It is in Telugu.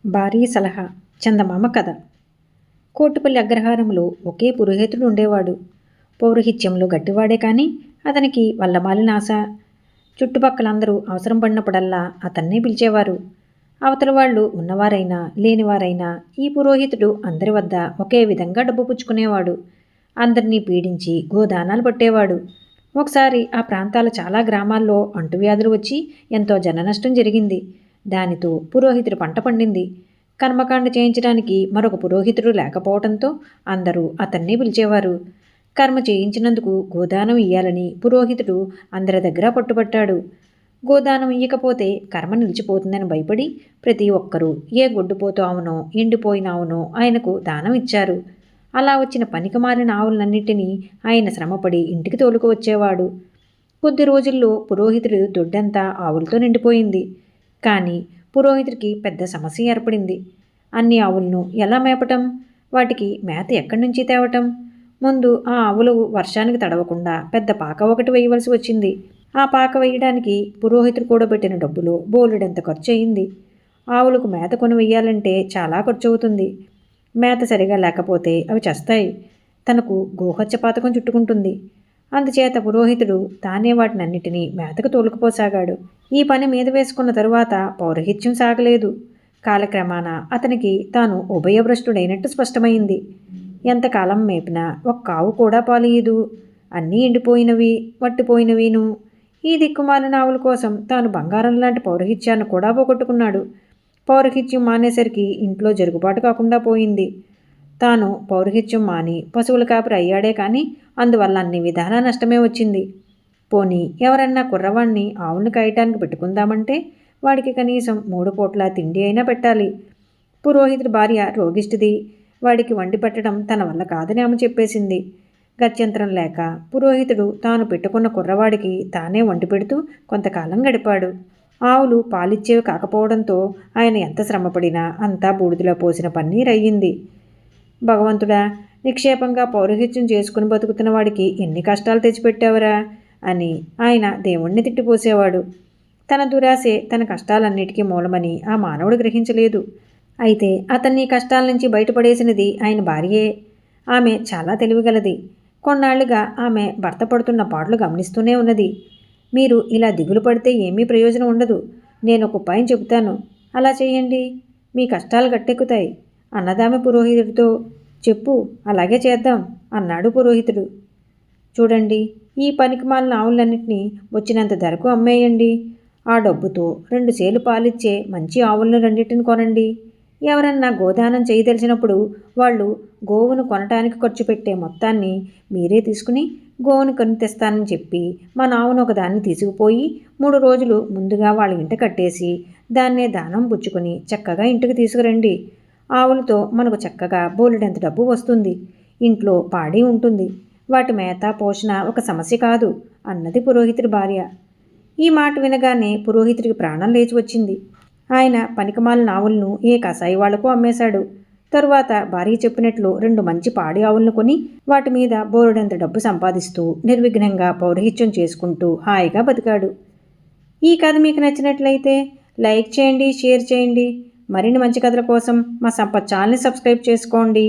భారీ సలహా. చందమామ కథ. కోటిపల్లి అగ్రహారంలో ఒకే పురోహితుడు ఉండేవాడు. పౌరోహిత్యంలో గట్టివాడే కానీ అతనికి వల్లమాలిన ఆశ. చుట్టుపక్కలందరూ అవసరం పడినప్పుడల్లా అతన్నే పిలిచేవారు. అవతల వాళ్ళు ఉన్నవారైనా లేనివారైనా ఈ పురోహితుడు అందరి వద్ద ఒకే విధంగా డబ్బు పుచ్చుకునేవాడు. అందరినీ పీడించి గోదానాలు పట్టేవాడు. ఒకసారి ఆ ప్రాంతాల చాలా గ్రామాల్లో అంటువ్యాధులు వచ్చి ఎంతో జననష్టం జరిగింది. దానితో పురోహితుడు పంట పండింది. కర్మకాండ చేయించడానికి మరొక పురోహితుడు లేకపోవడంతో అందరూ అతన్నే పిలిచేవారు. కర్మ చేయించినందుకు గోదానం ఇయ్యాలని పురోహితుడు అందరి దగ్గర పట్టుబట్టాడు. గోదానం ఇయ్యకపోతే కర్మ నిలిచిపోతుందని భయపడి ప్రతి ఒక్కరూ ఏ గొడ్డుపోతూ ఆవునో ఎండిపోయిన ఆవునో ఆయనకు దానం ఇచ్చారు. అలా వచ్చిన పనికిమాలిన ఆవులన్నింటినీ ఆయన శ్రమపడి ఇంటికి తోలుకు వచ్చేవాడు. కొద్ది రోజుల్లో పురోహితుడు దొడ్డంతా ఆవులతో నిండిపోయింది. కానీ పురోహితుడికి పెద్ద సమస్య ఏర్పడింది. అన్ని ఆవులను ఎలా మేపటం? వాటికి మేత ఎక్కడి నుంచి తేవటం? ముందు ఆ ఆవులు వర్షానికి తడవకుండా పెద్ద పాక ఒకటి వేయవలసి వచ్చింది. ఆ పాక వేయడానికి పురోహితుడు కూడబెట్టిన డబ్బులో బోలెడంత ఖర్చు అయింది. ఆవులకు మేత కొని వెయ్యాలంటే చాలా ఖర్చు అవుతుంది. మేత సరిగా లేకపోతే అవి చస్తాయి. తనకు గోహత్య పాతకం చుట్టుకుంటుంది. అందుచేత పురోహితుడు తానే వాటినన్నిటినీ మేతకు తోలుకుపోసాగాడు. ఈ పని మీద వేసుకున్న తరువాత పౌరహిత్యం సాగలేదు. కాలక్రమాన అతనికి తాను ఉభయభ్రష్టుడైనట్టు స్పష్టమైంది. ఎంతకాలం మేపినా ఒక్క ఆవు కూడా పాలియదు. అన్నీ ఎండిపోయినవి, వట్టిపోయినవీను. ఈ దిక్కుమాలిన ఆవుల కోసం తాను బంగారం లాంటి పౌరహిత్యాన్ని కూడా పోగొట్టుకున్నాడు. పౌరహిత్యం మానేసరికి ఇంట్లో జరుగుబాటు కాకుండా పోయింది. తాను పౌరహిత్యం మాని పశువుల కాపరి అయ్యాడే కానీ అందువల్ల అన్ని విధాలా నష్టమే వచ్చింది. పోనీ ఎవరన్నా కుర్రవాణ్ణి ఆవులను కాయటానికి పెట్టుకుందామంటే వాడికి కనీసం 3 పూట్ల తిండి అయినా పెట్టాలి. పురోహితుడి భార్య రోగిష్టిది. వాడికి వండి పెట్టడం తన వల్ల కాదని ఆమె చెప్పేసింది. గత్యంతరం లేక పురోహితుడు తాను పెట్టుకున్న కుర్రవాడికి తానే వండి పెడుతూ కొంతకాలం గడిపాడు. ఆవులు పాలిచ్చేవి కాకపోవడంతో ఆయన ఎంత శ్రమపడినా అంతా బూడిదలో పోసిన పన్నీర్ అయ్యింది. భగవంతుడా, నిక్షేపంగా పౌరోహిత్యం చేసుకుని బతుకుతున్న వాడికి ఎన్ని కష్టాలు తెచ్చిపెట్టావురా అని ఆయన దేవుణ్ణి తిట్టిపోసేవాడు. తన దురాశే తన కష్టాలన్నిటికీ మూలమని ఆ మానవుడు గ్రహించలేదు. అయితే అతన్ని కష్టాల నుంచి బయటపడేసినది ఆయన భార్యే. ఆమె చాలా తెలివిగలది. కొన్నాళ్లుగా ఆమె భర్త పడుతున్న పాటలు గమనిస్తూనే ఉన్నది. మీరు ఇలా దిగులు పడితే ఏమీ ప్రయోజనం ఉండదు. నేను ఒక ఉపాయం చెబుతాను, అలా చేయండి, మీ కష్టాలు గట్టెక్కుతాయి అన్నదామె పురోహితుడితో. చెప్పు, అలాగే చేద్దాం అన్నాడు పురోహితుడు. చూడండి, ఈ పనికిమాలిన ఆవులన్నింటినీ వచ్చినంత ధరకు అమ్మేయండి. ఆ డబ్బుతో 2 సేలు పాలిచ్చే మంచి ఆవులను రెండింటిని కొనండి. ఎవరన్నా గోదానం చేయదలిచినప్పుడు వాళ్ళు గోవును కొనటానికి ఖర్చు పెట్టే మొత్తాన్ని మీరే తీసుకుని గోవును కొని తెస్తానని చెప్పి మన ఆవును ఒకదాన్ని తీసుకుపోయి 3 రోజులు ముందుగా వాళ్ళ ఇంట కట్టేసి దాన్నే దానం పుచ్చుకొని చక్కగా ఇంటికి తీసుకురండి. ఆవులతో మనకు చక్కగా బోలెడంత డబ్బు వస్తుంది. ఇంట్లో పాడి ఉంటుంది. వాటి మేత పోషణ ఒక సమస్య కాదు అన్నది పురోహితుడి భార్య. ఈ మాట వినగానే పురోహితుడికి ప్రాణం లేచి వచ్చింది. ఆయన పనికిమాలిన ఆవులను ఏ కసాయి వాళ్లకు అమ్మేశాడు. తరువాత భార్య చెప్పినట్లు 2 మంచి పాడి ఆవులను కొని వాటి మీద బోలెడంత డబ్బు సంపాదిస్తూ నిర్విఘ్నంగా పౌరహిత్యం చేసుకుంటూ హాయిగా బతికాడు. ఈ కథ మీకు నచ్చినట్లయితే లైక్ చేయండి, షేర్ చేయండి. మరిన్ని మంచి కథల కోసం మా సంపత్ ఛానల్ని సబ్స్క్రైబ్ చేసుకోండి.